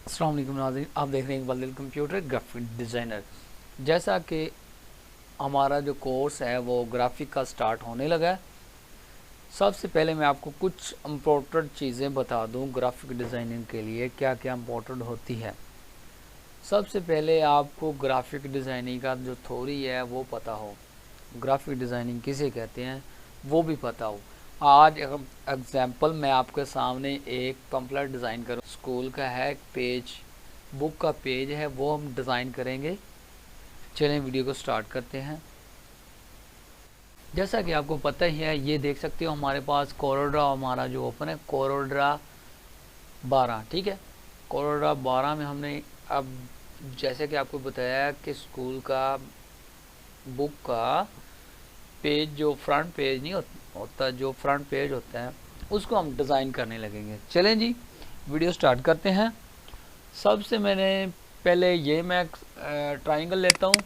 अस्सलाम वालेकुम नाज़रीन, आप देख रहे हैं इकबाल कंप्यूटर ग्राफिक डिज़ाइनर। जैसा कि हमारा जो कोर्स है वो ग्राफिक का स्टार्ट होने लगा है। सबसे पहले मैं आपको कुछ इम्पोर्टेंट चीज़ें बता दूं ग्राफिक डिज़ाइनिंग के लिए क्या क्या इम्पोर्टेंट होती है। सबसे पहले आपको ग्राफिक डिज़ाइनिंग का जो थ्योरी है वो पता हो, ग्राफिक डिज़ाइनिंग किसे कहते हैं वो भी पता हो। आज एग्जाम्पल मैं आपके सामने एक पम्पलेट डिज़ाइन करूँ, स्कूल का है, एक पेज, बुक का पेज है, वो हम डिज़ाइन करेंगे। चलें वीडियो को स्टार्ट करते हैं। जैसा कि आपको पता ही है, ये देख सकते हो हमारे पास कोरोड्रा हमारा जो ओपन है, कोरोड्रा 12, ठीक है। कोरोड्रा 12 में हमने अब जैसे कि आपको बताया कि स्कूल का बुक का पेज, जो फ्रंट पेज नहीं होता, जो फ्रंट पेज होता है उसको हम डिज़ाइन करने लगेंगे। चलें जी वीडियो स्टार्ट करते हैं। सबसे मैंने पहले ये मैं ट्राइंगल लेता हूँ,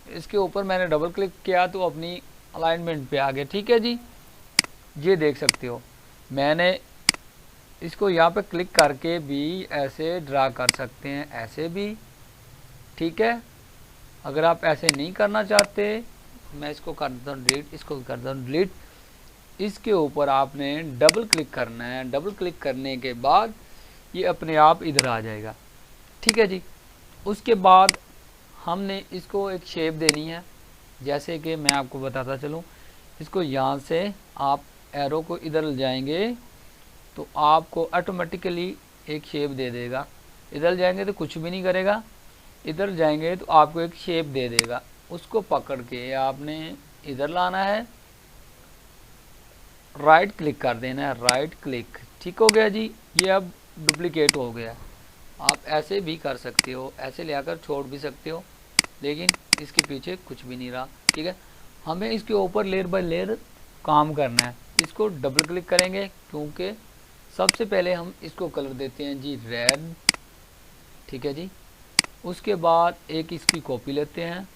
इसके ऊपर मैंने डबल क्लिक किया तो अपनी अलाइनमेंट पे आ गया, ठीक है जी। ये देख सकते हो मैंने इसको यहाँ पे क्लिक करके भी ऐसे ड्रा कर सकते हैं, ऐसे भी, ठीक है। अगर आप ऐसे नहीं करना चाहते, मैं इसको कर देता हूँ डिलीट, इसको कर देता हूँ डिलीट। इसके ऊपर आपने डबल क्लिक करना है, डबल क्लिक करने के बाद ये अपने आप इधर आ जाएगा, ठीक है जी। उसके बाद हमने इसको एक शेप देनी है, जैसे कि मैं आपको बताता चलूँ। इसको यहाँ से आप एरो को इधर ले जाएंगे तो आपको ऑटोमेटिकली एक शेप दे देगा। इधर जाएंगे तो कुछ भी नहीं करेगा, इधर जाएंगे तो आपको एक शेप दे देगा। उसको पकड़ के आपने इधर लाना है, राइट क्लिक कर देना है, राइट क्लिक, ठीक हो गया जी। ये अब डुप्लीकेट हो गया। आप ऐसे भी कर सकते हो, ऐसे ले आकर छोड़ भी सकते हो, लेकिन इसके पीछे कुछ भी नहीं रहा, ठीक है। हमें इसके ऊपर लेयर बाय लेयर काम करना है। इसको डबल क्लिक करेंगे क्योंकि सबसे पहले हम इसको कलर देते हैं जी रेड, ठीक है जी। उसके बाद एक इसकी कॉपी लेते हैं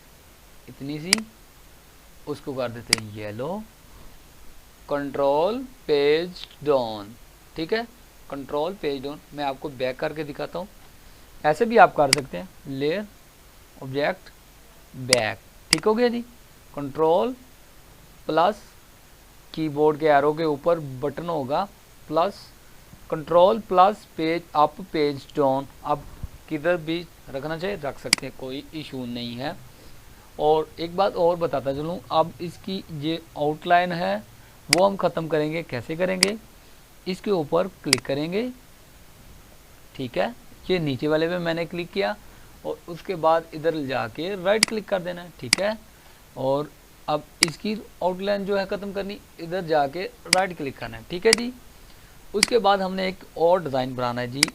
इतनी सी, उसको कर देते हैं येलो, कंट्रोल पेज डाउन, ठीक है। कंट्रोल पेज डाउन मैं आपको बैक करके दिखाता हूँ, ऐसे भी आप कर सकते हैं, लेयर ऑब्जेक्ट बैक, ठीक हो गया जी। कंट्रोल प्लस कीबोर्ड के एरो के ऊपर बटन होगा plus, control plus page up page down, आप किधर भी रखना चाहिए रख सकते हैं, कोई इशू नहीं है। और एक बात और बताता चलूँ, अब इसकी ये आउटलाइन है वो हम ख़त्म करेंगे। कैसे करेंगे, इसके ऊपर क्लिक करेंगे, ठीक है। ये नीचे वाले पे मैंने क्लिक किया और उसके बाद इधर जाके राइट क्लिक कर देना है, ठीक है। और अब इसकी आउटलाइन जो है ख़त्म करनी, इधर जाके राइट क्लिक करना है, ठीक है जी। उसके बाद हमने एक और डिज़ाइन बनाना है जी।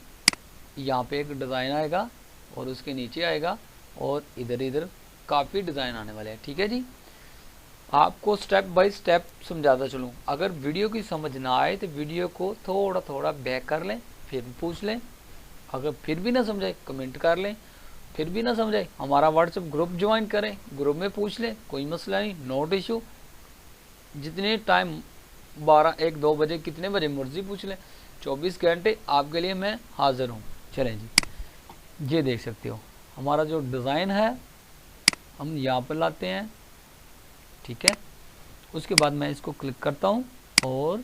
यहाँ पे एक डिज़ाइन आएगा और उसके नीचे आएगा और इधर इधर काफ़ी डिज़ाइन आने वाले हैं, ठीक है जी। आपको स्टेप बाय स्टेप समझाता चलूँ। अगर वीडियो की समझ ना आए तो वीडियो को थोड़ा थोड़ा बैक कर लें, फिर पूछ लें। अगर फिर भी ना समझाए कमेंट कर लें, फिर भी ना समझाए हमारा व्हाट्सएप ग्रुप ज्वाइन करें, ग्रुप में पूछ लें, कोई मसला नहीं, नोट इशू। जितने टाइम 12, 1, 2 बजे, कितने बजे मर्जी पूछ लें, 24 घंटे आपके लिए मैं हाजिर हूँ। चलें जी, ये देख सकते हो हमारा जो डिज़ाइन है हम यहाँ पर लाते हैं, ठीक है। उसके बाद मैं इसको क्लिक करता हूँ और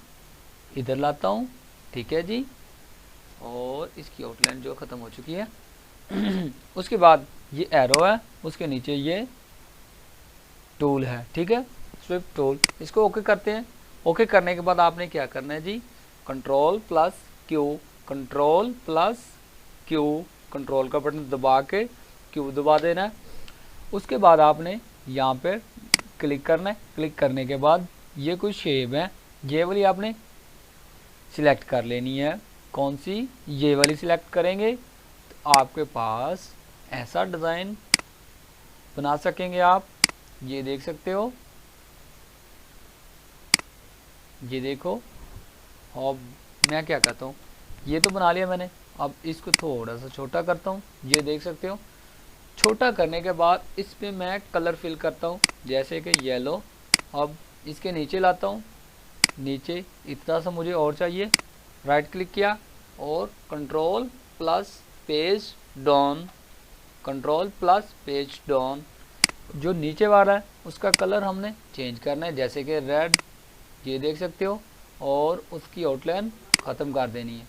इधर लाता हूँ, ठीक है जी। और इसकी आउटलाइन जो ख़त्म हो चुकी है उसके बाद ये एरो है, उसके नीचे ये टूल है, ठीक है, स्विफ्ट टूल। इसको ओके करते हैं। ओके करने के बाद आपने क्या करना है जी, control plus Q, control plus Q, control का बटन दबा के क्यू दबा देना है। उसके बाद आपने यहाँ पे क्लिक करना है। क्लिक करने के बाद ये कुछ शेप है, ये वाली आपने सिलेक्ट कर लेनी है। कौन सी, ये वाली सिलेक्ट करेंगे तो आपके पास ऐसा डिज़ाइन बना सकेंगे आप। ये देख सकते हो, ये देखो। अब मैं क्या करता हूँ, ये तो बना लिया मैंने, अब इसको थोड़ा सा छोटा करता हूँ। ये देख सकते हो, छोटा करने के बाद इस पे मैं कलर फिल करता हूँ, जैसे कि येलो। अब इसके नीचे लाता हूँ, नीचे इतना सा मुझे और चाहिए, राइट क्लिक किया और control plus page down, control plus page down. जो नीचे वाला है उसका कलर हमने चेंज करना है, जैसे कि रेड, ये देख सकते हो, और उसकी आउटलाइन ख़त्म कर देनी है।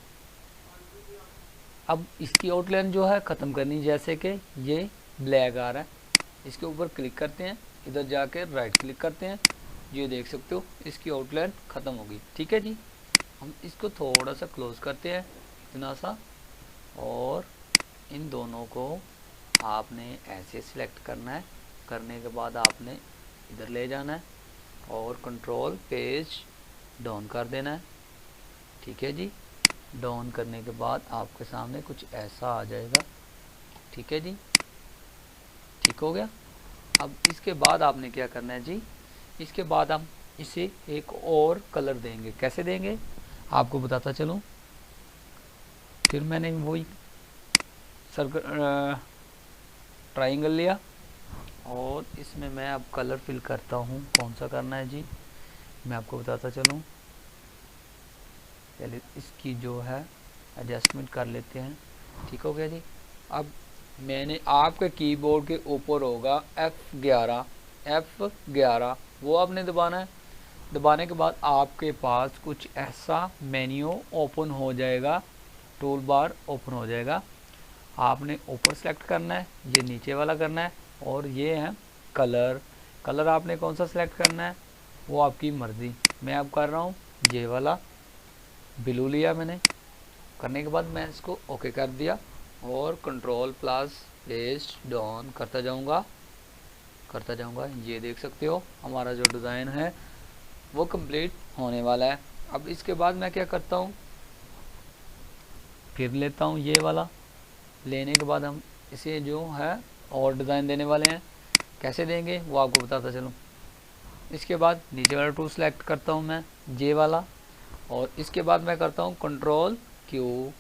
अब इसकी आउटलाइन जो है ख़त्म करनी है, जैसे कि ये ब्लैक आ रहा है, इसके ऊपर क्लिक करते हैं, इधर जाके राइट क्लिक करते हैं, ये देख सकते हो इसकी आउटलाइन ख़त्म होगी। ठीक है जी, हम इसको थोड़ा सा क्लोज करते हैं, इतना सा, और इन दोनों को आपने ऐसे सिलेक्ट करना है। करने के बाद आपने इधर ले जाना है और कंट्रोल पेज डाउन कर देना है। ठीक है जी, डाउन करने के बाद आपके सामने कुछ ऐसा आ जाएगा। ठीक है जी, ठीक हो गया। अब इसके बाद आपने क्या करना है जी, इसके बाद हम इसे एक और कलर देंगे। कैसे देंगे आपको बताता चलूँ। फिर मैंने वही सर्कल ट्राइंगल लिया और इसमें मैं अब कलर फिल करता हूँ। कौन सा करना है जी, मैं आपको बताता चलूँ। पहले इसकी जो है एडजस्टमेंट कर लेते हैं। ठीक हो गया जी। अब मैंने आपके कीबोर्ड के ऊपर होगा F11, वो आपने दबाना है। दबाने के बाद आपके पास कुछ ऐसा मेन्यू ओपन हो जाएगा, टूल बार ओपन हो जाएगा। आपने ऊपर सेलेक्ट करना है, ये नीचे वाला करना है, और ये है कलर। कलर आपने कौन सा सिलेक्ट करना है वो आपकी मर्ज़ी। मैं अब कर रहा हूँ ये वाला, ब्लू लिया मैंने। करने के बाद मैं इसको ओके कर दिया और कंट्रोल प्लस पेज डाउन करता जाऊँगा। ये देख सकते हो हमारा जो डिज़ाइन है वो कंप्लीट होने वाला है। अब इसके बाद मैं क्या करता हूँ, फिर लेता हूँ ये वाला। लेने के बाद हम इसे जो है और डिज़ाइन देने वाले हैं। कैसे देंगे वो आपको बताता चलूँ। इसके बाद नीचे वाला टूल सेलेक्ट करता हूँ मैं, ये वाला, और इसके बाद मैं करता हूँ कंट्रोल क्यू।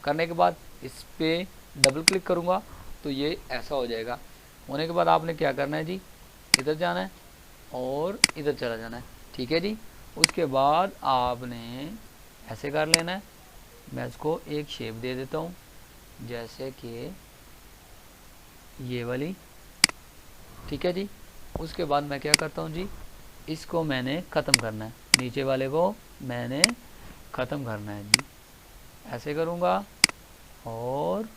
करने के बाद इस पर डबल क्लिक करूँगा तो ये ऐसा हो जाएगा। होने के बाद आपने क्या करना है जी, इधर जाना है और इधर चला जाना है। ठीक है जी। उसके बाद आपने ऐसे कर लेना है। मैं इसको एक शेप दे देता हूँ, जैसे कि ये वाली। ठीक है जी। उसके बाद मैं क्या करता हूँ जी, इसको मैंने ख़त्म करना है, नीचे वाले को मैंने ख़त्म करना है जी। ऐसे करूँगा और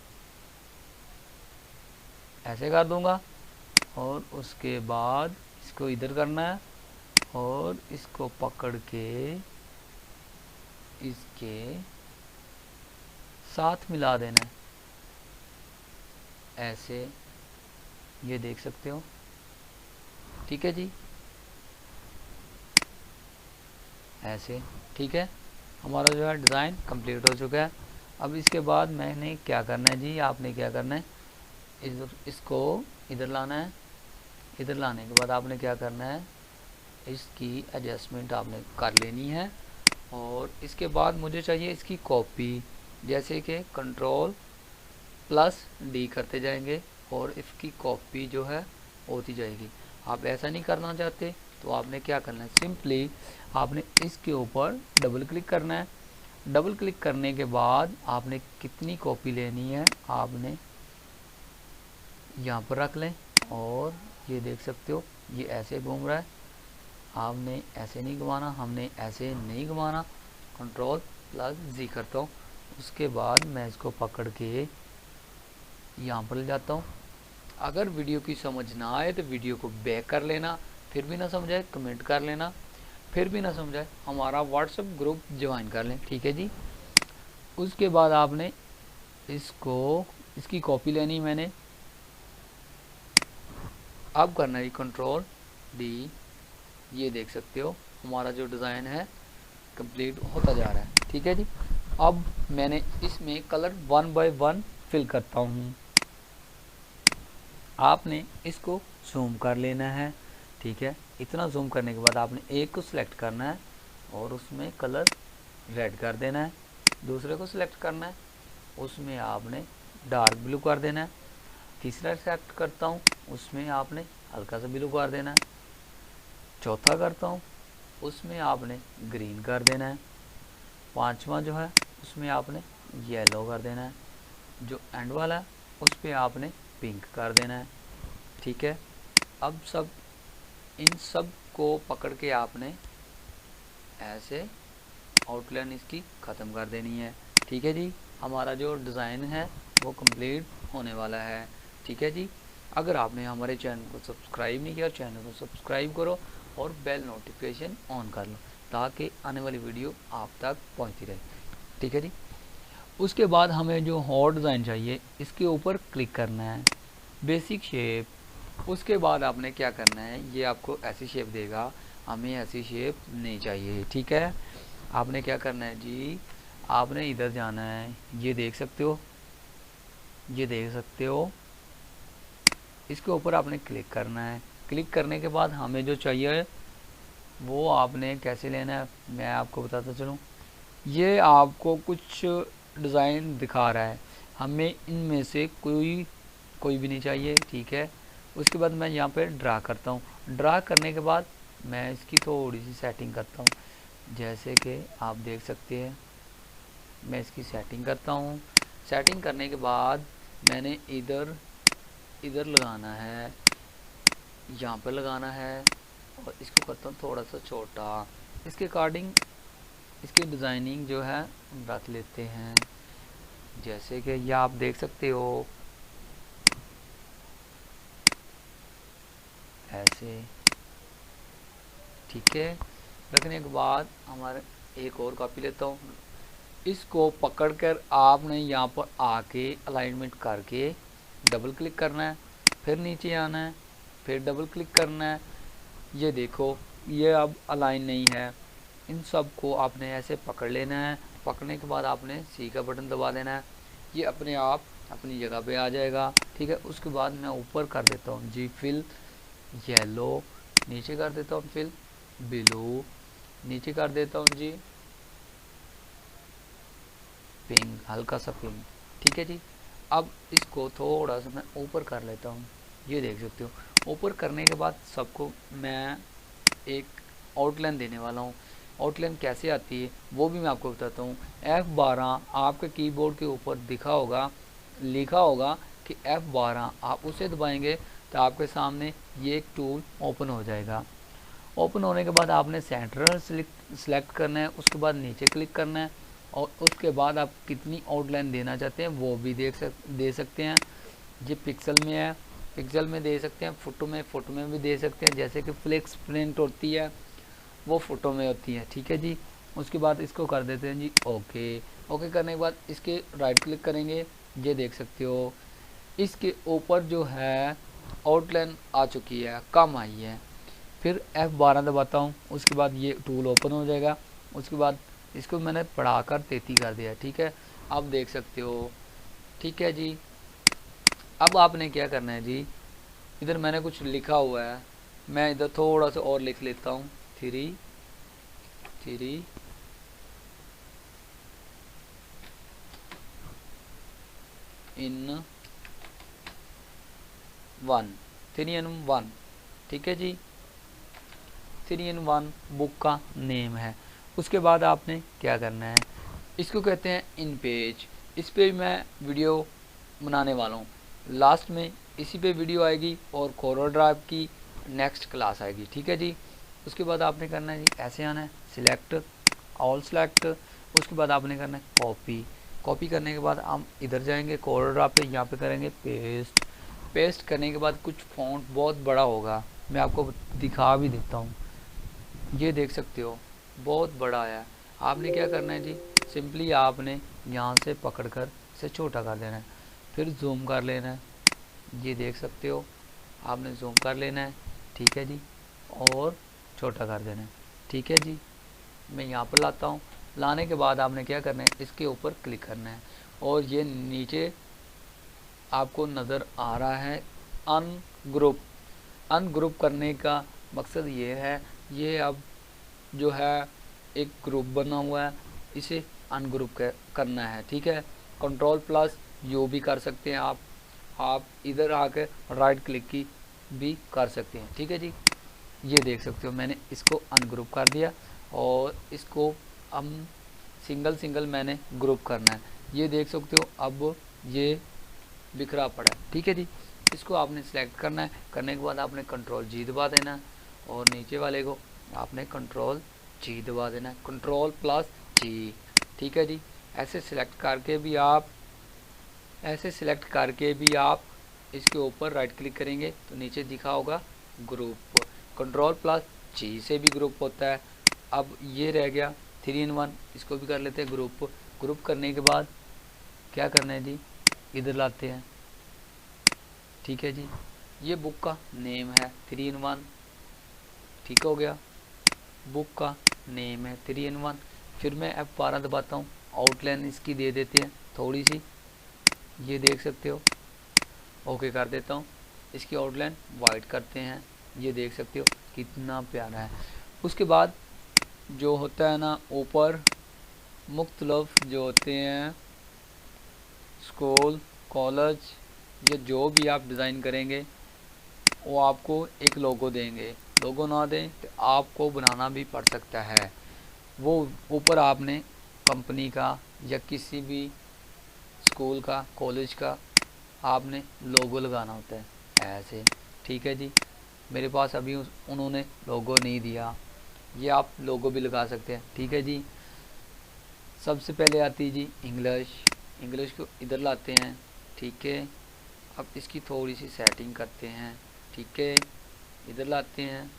ऐसे कर दूँगा, और उसके बाद इसको इधर करना है और इसको पकड़ के इसके साथ मिला देना है, ऐसे, ये देख सकते हो। ठीक है जी, ऐसे। ठीक है, हमारा जो है डिज़ाइन कंप्लीट हो चुका है। अब इसके बाद मैंने क्या करना है जी, आपने क्या करना है, इसको इधर लाना है। इधर लाने के बाद आपने क्या करना है, इसकी एडजस्टमेंट आपने कर लेनी है। और इसके बाद मुझे चाहिए इसकी कॉपी, जैसे कि कंट्रोल प्लस डी करते जाएंगे और इसकी कॉपी जो है होती जाएगी। आप ऐसा नहीं करना चाहते तो आपने क्या करना है, सिंपली आपने इसके ऊपर डबल क्लिक करना है। डबल क्लिक करने के बाद आपने कितनी कॉपी लेनी है आपने यहाँ पर रख लें, और ये देख सकते हो ये ऐसे घूम रहा है। आपने ऐसे नहीं घुमाना, हमने ऐसे नहीं घुमाना। कंट्रोल प्लस जी करता हूँ। उसके बाद मैं इसको पकड़ के यहाँ पर ले जाता हूँ। अगर वीडियो की समझ ना आए तो वीडियो को बैक कर लेना, फिर भी ना समझाए कमेंट कर लेना, फिर भी ना समझाए हमारा व्हाट्सएप ग्रुप ज्वाइन कर लें। ठीक है जी। उसके बाद आपने इसकी कॉपी लेनी मैंने। अब करना है कंट्रोल डी, ये देख सकते हो हमारा जो डिज़ाइन है कंप्लीट होता जा रहा है। ठीक है जी। अब मैंने इसमें कलर 1 बाय 1 फिल करता हूँ। आपने इसको जूम कर लेना है। ठीक है, इतना जूम करने के बाद आपने एक को सिलेक्ट करना है और उसमें कलर रेड कर देना है। दूसरे को सिलेक्ट करना है, उसमें आपने डार्क ब्लू कर देना है। तीसरा सेलेक्ट करता हूँ, उसमें आपने हल्का सा ब्लू कर देना है। चौथा करता हूँ, उसमें आपने ग्रीन कर देना है। पांचवा जो है उसमें आपने येलो कर देना है। जो एंड वाला है उस पर आपने पिंक कर देना है। ठीक है, अब सब इन सब को पकड़ के आपने ऐसे आउटलाइन इसकी ख़त्म कर देनी है। ठीक है जी, हमारा जो डिज़ाइन है वो कंप्लीट होने वाला है। ठीक है जी, अगर आपने हमारे चैनल को सब्सक्राइब नहीं किया, चैनल को सब्सक्राइब करो और बेल नोटिफिकेशन ऑन कर लो ताकि आने वाली वीडियो आप तक पहुंचती रहे। ठीक है जी, उसके बाद हमें जो और डिज़ाइन चाहिए इसके ऊपर क्लिक करना है, बेसिक शेप। उसके बाद आपने क्या करना है, ये आपको ऐसी शेप देगा, हमें ऐसी शेप नहीं चाहिए। ठीक है, आपने क्या करना है जी, आपने इधर जाना है, ये देख सकते हो, ये देख सकते हो, इसके ऊपर आपने क्लिक करना है। क्लिक करने के बाद हमें जो चाहिए वो आपने कैसे लेना है मैं आपको बताता चलूँ। ये आपको कुछ डिज़ाइन दिखा रहा है, हमें इनमें से कोई भी नहीं चाहिए। ठीक है, उसके बाद मैं यहाँ पे ड्रा करता हूँ। ड्रा करने के बाद मैं इसकी थोड़ी सी सेटिंग करता हूँ, जैसे कि आप देख सकते हैं मैं इसकी सेटिंग करता हूँ। सेटिंग करने के बाद मैंने इधर लगाना है, यहाँ पर लगाना है और इसको करता हूँ थोड़ा सा छोटा। इसके अकॉर्डिंग इसकी डिज़ाइनिंग जो है रख लेते हैं, जैसे कि यह आप देख सकते हो ऐसे। ठीक है, रखने के बाद हमारे एक और कॉपी लेता हूँ, इसको पकड़कर आपने यहाँ पर आके अलाइनमेंट करके डबल क्लिक करना है, फिर नीचे आना है, फिर डबल क्लिक करना है। ये देखो ये अब अलाइन नहीं है, इन सब को आपने ऐसे पकड़ लेना है। पकड़ने के बाद आपने सी का बटन दबा देना है, ये अपने आप अपनी जगह पे आ जाएगा। ठीक है, उसके बाद मैं ऊपर कर देता हूँ जी फिल येलो, नीचे कर देता हूँ फिल ब्लू, नीचे कर देता हूँ जी पिंक, हल्का सा पिंक। ठीक है जी, अब इसको थोड़ा सा मैं ऊपर कर लेता हूँ, ये देख सकते हो। ऊपर करने के बाद सबको मैं एक आउटलाइन देने वाला हूँ। आउटलाइन कैसे आती है वो भी मैं आपको बताता हूँ। F12 आपके कीबोर्ड के ऊपर लिखा होगा कि F12, आप उसे दबाएंगे तो आपके सामने ये एक टूल ओपन हो जाएगा। ओपन होने के बाद आपने सेंटर सेलेक्ट करना है, उसके बाद नीचे क्लिक करना है और उसके बाद आप कितनी आउटलाइन देना चाहते हैं वो भी दे सकते हैं। ये पिक्सल में है, पिक्सल में दे सकते हैं, फ़ोटो में भी दे सकते हैं, जैसे कि फ्लेक्स प्रिंट होती है वो फ़ोटो में होती है। ठीक है जी, उसके बाद इसको कर देते हैं जी ओके। ओके करने के बाद इसके राइट क्लिक करेंगे, ये देख सकते हो इसके ऊपर जो है आउटलाइन आ चुकी है, कम आई है। फिर F12 दबाता हूँ, उसके बाद ये टूल ओपन हो जाएगा। उसके बाद इसको मैंने बढ़ाकर 33 कर दिया। ठीक है, अब देख सकते हो। ठीक है जी, अब आपने क्या करना है जी, इधर मैंने कुछ लिखा हुआ है, मैं इधर थोड़ा सा और लिख लेता हूँ 3 in 1। ठीक है जी, 3 in 1 बुक का नेम है। उसके बाद आपने क्या करना है, इसको कहते हैं इन पेज। इस पे मैं वीडियो बनाने वाला हूँ, लास्ट में इसी पे वीडियो आएगी और कोरल ड्राइव की नेक्स्ट क्लास आएगी। ठीक है जी, उसके बाद आपने करना है जी ऐसे आना है, सिलेक्ट ऑल सेलेक्ट। उसके बाद आपने करना है कॉपी करने के बाद हम इधर जाएंगे कोरल ड्राइव पे, यहाँ पे करेंगे पेस्ट करने के बाद कुछ फॉन्ट बहुत बड़ा होगा, मैं आपको दिखा भी देता हूँ। ये देख सकते हो बहुत बड़ा है। आपने क्या करना है जी, सिंपली आपने यहाँ से पकड़कर इसे छोटा कर देना है, फिर जूम कर लेना है, ये देख सकते हो आपने जूम कर लेना है। ठीक है जी, और छोटा कर देना है। ठीक है जी, मैं यहाँ पर लाता हूँ, लाने के बाद आपने क्या करना है, इसके ऊपर क्लिक करना है और ये नीचे आपको नज़र आ रहा है अनग्रुप करने का मकसद ये है, ये अब जो है एक ग्रुप बना हुआ है, इसे अनग्रुप करना है। ठीक है, Ctrl+U भी कर सकते हैं आप इधर आकर राइट क्लिक की भी कर सकते हैं। ठीक है जी, ये देख सकते हो मैंने इसको अनग्रुप कर दिया और इसको हम सिंगल मैंने ग्रुप करना है। ये देख सकते हो अब ये बिखरा पड़ा है। ठीक है जी, इसको आपने सिलेक्ट करना है। करने के बाद आपने कंट्रोल जी दबा देना है और नीचे वाले को आपने कंट्रोल जी दबा देना है, कंट्रोल प्लस जी। ठीक है जी, ऐसे सिलेक्ट करके भी आप इसके ऊपर राइट क्लिक करेंगे तो नीचे दिखा होगा ग्रुप, कंट्रोल प्लस जी से भी ग्रुप होता है। अब ये रह गया 3 in 1, इसको भी कर लेते हैं ग्रुप। ग्रुप करने के बाद क्या करना है जी, इधर लाते हैं। ठीक है जी, ये बुक का नेम है 3 in 1, ठीक हो गया, बुक का नेम है 3 in 1। फिर मैं F12 दबाता हूँ, आउटलाइन इसकी दे देते हैं थोड़ी सी, ये देख सकते हो। ओके कर देता हूँ, इसकी आउटलाइन वाइट करते हैं, ये देख सकते हो कितना प्यारा है। उसके बाद जो होता है ना, ऊपर मुख्तलिफ जो होते हैं स्कूल, कॉलेज या जो भी आप डिज़ाइन करेंगे वो आपको एक लोगो देंगे। लोगो ना दें तो आपको बनाना भी पड़ सकता है। वो ऊपर आपने कंपनी का या किसी भी स्कूल का, कॉलेज का आपने लोगो लगाना होता है ऐसे। ठीक है जी, मेरे पास अभी उन्होंने लोगो नहीं दिया, ये आप लोगो भी लगा सकते हैं। ठीक है जी, सबसे पहले आती है जी इंग्लिश को इधर लाते हैं। ठीक है, अब इसकी थोड़ी सी सेटिंग करते हैं। ठीक है, इधर लाते हैं।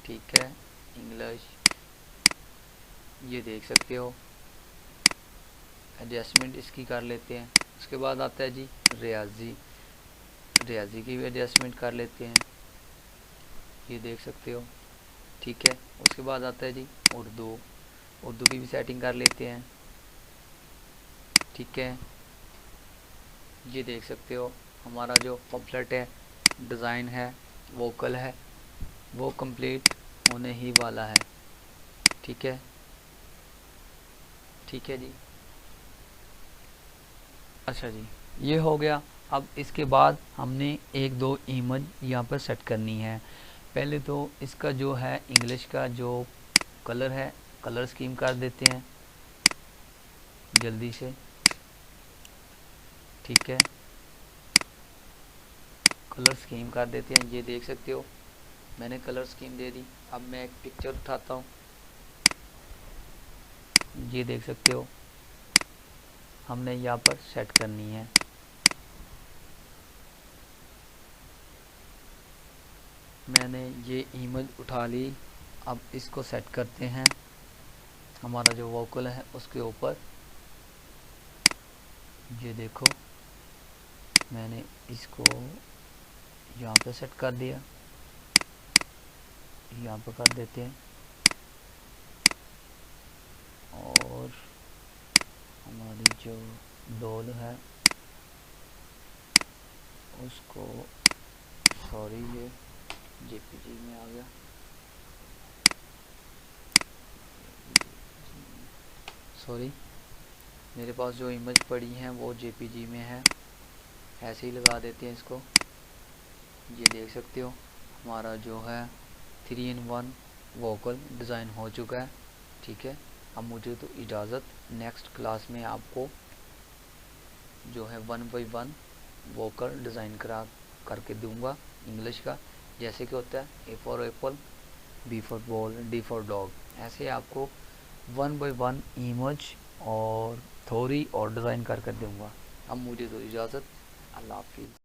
ठीक है, इंग्लिश ये देख सकते हो, एडजस्टमेंट इसकी कर लेते हैं। उसके बाद आता है जी रियाजी की भी एडजस्टमेंट कर लेते हैं, ये देख सकते हो। ठीक है, उसके बाद आता है जी उर्दू की भी सेटिंग कर लेते हैं। ठीक है, ये देख सकते हो हमारा जो पम्फलेट है, डिज़ाइन है, वोकल है, वो कंप्लीट होने ही वाला है। ठीक है, ठीक है जी, अच्छा जी, ये हो गया। अब इसके बाद हमने एक दो इमेज यहाँ पर सेट करनी है। पहले तो इसका जो है इंग्लिश का जो कलर है, कलर स्कीम कर देते हैं जल्दी से। ठीक है, कलर स्कीम कर देते हैं, ये देख सकते हो मैंने कलर स्कीम दे दी। अब मैं एक पिक्चर उठाता हूँ, ये देख सकते हो हमने यहाँ पर सेट करनी है। मैंने ये इमेज उठा ली, अब इसको सेट करते हैं हमारा जो वोकल है उसके ऊपर। ये देखो मैंने इसको यहाँ पे सेट कर दिया, यहाँ पे कर देते हैं। और हमारी जो डॉल है उसको, सॉरी ये जेपीजी में आ गया, सॉरी मेरे पास जो इमेज पड़ी है वो जेपीजी में है। ऐसे ही लगा देते हैं इसको, ये देख सकते हो हमारा जो है 3 in 1 वोकल डिज़ाइन हो चुका है। ठीक है, अब मुझे तो इजाज़त, नेक्स्ट क्लास में आपको जो है 1 by 1 वोकल डिज़ाइन करके दूंगा इंग्लिश का। जैसे कि होता है A for Apple, B for ball, D for dog, ऐसे आपको 1 by 1 इमेज और थ्योरी और डिज़ाइन कर दूंगा। अब मुझे तो इजाज़त, अल्लाह हाफिज़।